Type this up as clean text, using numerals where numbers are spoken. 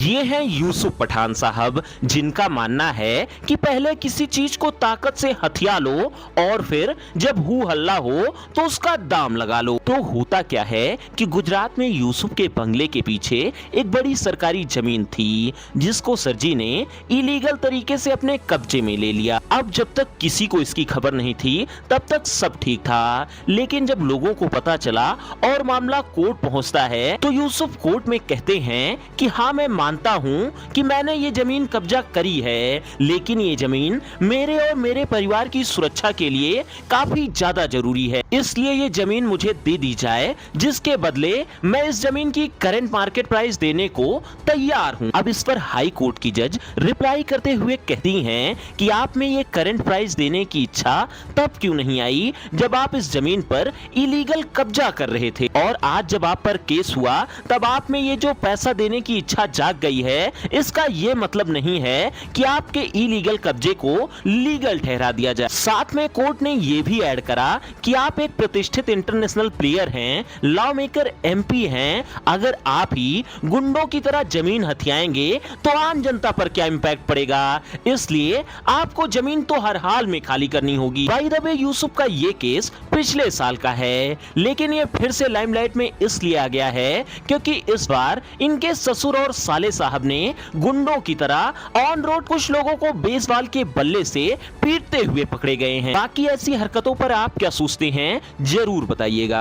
ये हैं यूसुफ पठान साहब, जिनका मानना है कि पहले किसी चीज को ताकत से हथिया लो और फिर जब हू हल्ला हो तो उसका दाम लगा लो। तो होता क्या है कि गुजरात में यूसुफ के बंगले के पीछे एक बड़ी सरकारी जमीन थी, जिसको सरजी ने इलीगल तरीके से अपने कब्जे में ले लिया। अब जब तक किसी को इसकी खबर नहीं थी तब तक सब ठीक था, लेकिन जब लोगों को पता चला और मामला कोर्ट पहुंचता है तो यूसुफ कोर्ट में कहते हैं कि हाँ, मैं मानता हूं कि मैंने ये जमीन कब्जा करी है, लेकिन ये जमीन मेरे और मेरे परिवार की सुरक्षा के लिए काफी ज्यादा जरूरी है, इसलिए ये जमीन मुझे दे दी जाए, जिसके बदले मैं इस जमीन की करंट मार्केट प्राइस देने को तैयार हूं। अब इस पर हाई कोर्ट की जज रिप्लाई करते हुए कहती हैं कि आप में ये करंट प्राइस देने की इच्छा तब क्यों नहीं आई जब आप इस जमीन पर इलीगल कब्जा कर रहे थे, और आज जब आप पर केस हुआ तब आप में ये जो पैसा देने की इच्छा जाग गई है, इसका ये मतलब नहीं है कि आपके इलीगल कब्जे को लीगल ठहरा दिया जाए। साथ में कोर्ट ने ये भी ऐड करा कि आप एक प्रतिष्ठित इंटरनेशनल प्लेयर हैं, लॉ मेकर एमपी हैं, अगर आप ही गुंडों की तरह जमीन हथियाएंगे तो आम जनता पर क्या इंपैक्ट पड़ेगा, इसलिए आपको जमीन तो हर हाल में खाली करनी होगी। बाय द वे, यूसुफ का ये केस पिछले साल का है, लेकिन ये फिर से लाइमलाइट में इसलिए आ गया है क्योंकि इस बार इनके ससुर और साले साहब ने गुंडों की तरह ऑन रोड कुछ लोगों को बेसबॉल के बल्ले से पीटते हुए पकड़े गए हैं। बाकी ऐसी हरकतों पर आप क्या सोचते हैं, जरूर बताइएगा।